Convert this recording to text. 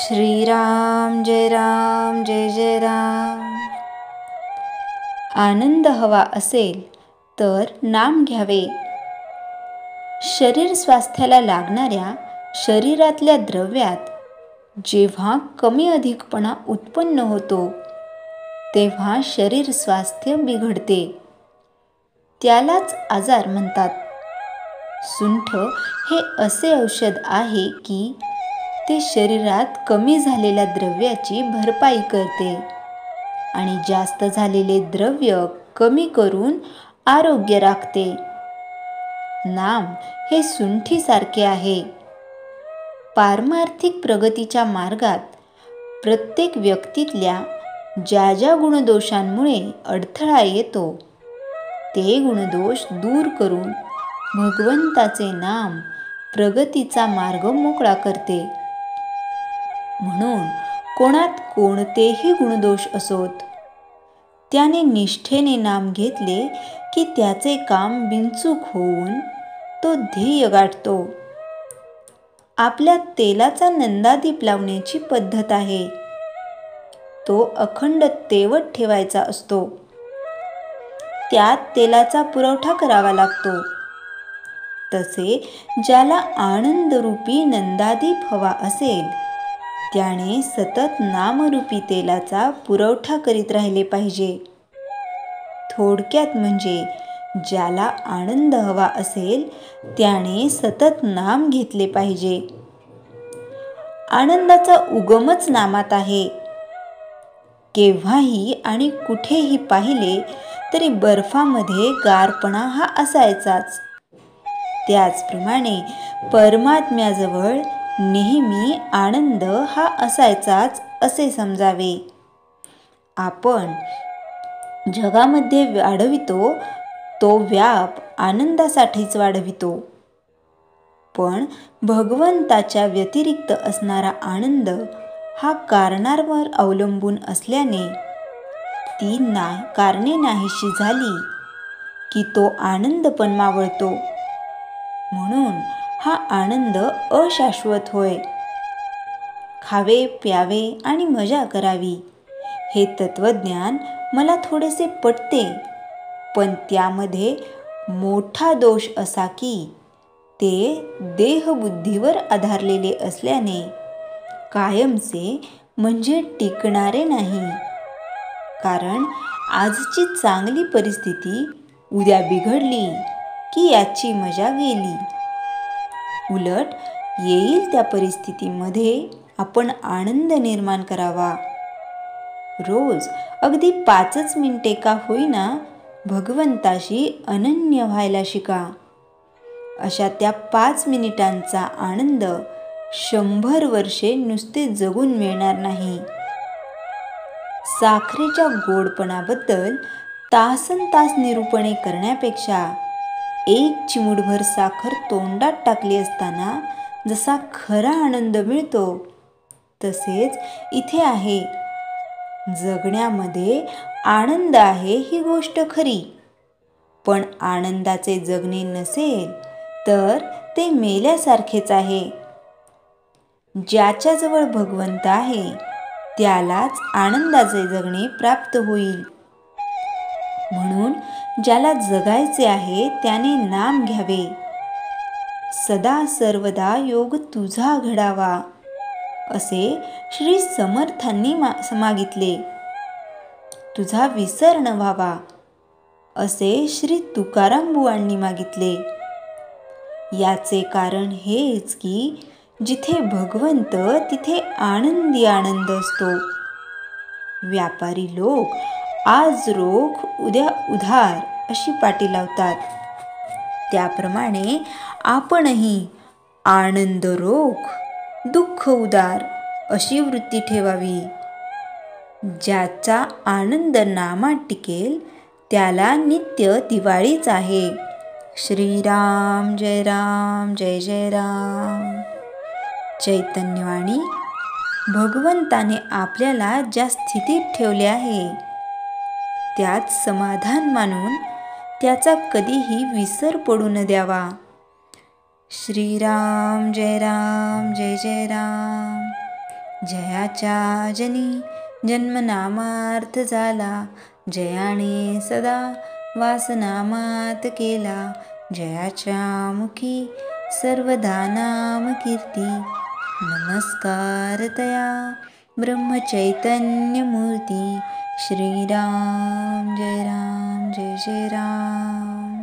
श्रीराम जय जय राम. आनंद हवा असेल तर नाम घ्यावे. शरीर स्वास्थ्याला लागणाऱ्या शरीरातल्या द्रव्यात जेव्हा कमी अधिकपणा उत्पन्न होतो तेव्हा शरीर स्वास्थ्य बिघडते. त्यालाच आजार म्हणतात. सुंठ हे असे औषध आहे की ते शरीरात कमी झालेल्या द्रव्याची भरपाई करते आणि जास्त झालेले द्रव्य कमी करून आरोग्य राखते. नाम हे सुंठीसारखे आहे. पारमार्थिक प्रगतीच्या मार्गात प्रत्येक व्यक्तीतल्या ज्या ज्या गुणदोषांमुळे अडथळा येतो ते गुणदोष दूर करून भगवंताचे नाम प्रगतीचा मार्ग मोकळा करते. म्हणून कोणात कोणतेही गुणदोष असोत, त्याने निष्ठेने नाम घेतले की त्याचे काम बिनचूक होऊन तो ध्येय गाठतो. आपल्या तेलाचा नंदादीप लावण्याची पद्धत आहे. तो अखंड तेवत ठेवायचा असतो. त्यात तेलाचा पुरवठा करावा लागतो. तसे ज्याला आनंदरूपी नंदादीप हवा असेल त्याने सतत नामरूपी तेलाचा पुरवठा करीत राहिले पाहिजे. थोडक्यात म्हणजे ज्याला आनंद हवा असेल त्याने सतत नाम घेतले पाहिजे. आनंदाचा उगमच नामात आहे. केव्हाही आणि कुठेही पाहिले तरी बर्फामध्ये गारपणा हा असायचाच. त्याचप्रमाणे परमात्म्याजवळ नेहमी आनंद हा असायचाच असे समजावे. आपण जगामध्ये वाढवितो तो व्याप आनंदासाठीच वाढवितो. पण भगवंताच्या व्यतिरिक्त असणारा आनंद हा कारणांवर अवलंबून असल्याने ती कारणे नाहीशी झाली की तो आनंद पण मावळतो. म्हणून हा आनंद अशाश्वत होय. खावे प्यावे आणि मजा करावी हे तत्वज्ञान मला थोडेसे पटते, पण त्यामध्ये मोठा दोष असा की ते देहबुद्धीवर आधारलेले असल्याने कायमचे म्हणजे टिकणारे नाही. कारण आजची चांगली परिस्थिती उद्या बिघडली की याची मजा गेली. उलट येईल त्या परिस्थितीमध्ये आपण आनंद निर्माण करावा. रोज अगदी 5 मिनिटे का होईना भगवंताशी अनन्य व्हायला शिका. अशा त्या 5 मिनिटांचा आनंद 100 वर्षे नुसते जगून मिळणार नाही. साखरेच्या गोडपणाबद्दल तासनतास निरूपणे करण्यापेक्षा एक चिमूटभर साखर तोंडात टाकली असताना जसा खरा आनंद मिळतो तसेच इथे आहे. जगण्यामध्ये आनंद आहे ही गोष्ट खरी, पण आनंदाचे जगणे नसेल तर ते मेल्यासारखेच आहे. ज्याच्याजवळ भगवंत आहे त्यालाच आनंदाचे जगणे प्राप्त होईल. म्हणून ज्याला जगायचे आहे त्याने नाम घ्यावे. सदा सर्वदा योग तुझा घडावा असे श्री समर्थांनी मागितले. तुझा विसर न व्हावा असे श्री तुकाराम बुवांनी मागितले. याचे कारण हेच की जिथे भगवंत तिथे आनंदी आनंद असतो. व्यापारी लोक आज रोख उद्या उधार अशी पाटी लावतात. त्याप्रमाणे आपणही आनंद रोख दुःख उदार अशी वृत्ती ठेवावी. ज्याचा आनंद नामात टिकेल त्याला नित्य दिवाळीच आहे. श्रीराम जय जय राम. चैतन्यवाणी भगवंताने आपल्याला ज्या स्थितीत ठेवले आहे त्यात समाधान मानून त्याचा कधीही विसर पडू न द्यावा. श्रीराम जय जय राम. जयाच्या जनी जन्मनामार्थ झाला, जयाने सदा वासनामात केला, जयाच्या मुखी सर्वदा नाम कीर्ती. नमस्कार तया ब्रह्मचैतन्य मूर्ती. श्रीराम जय राम जय जय राम.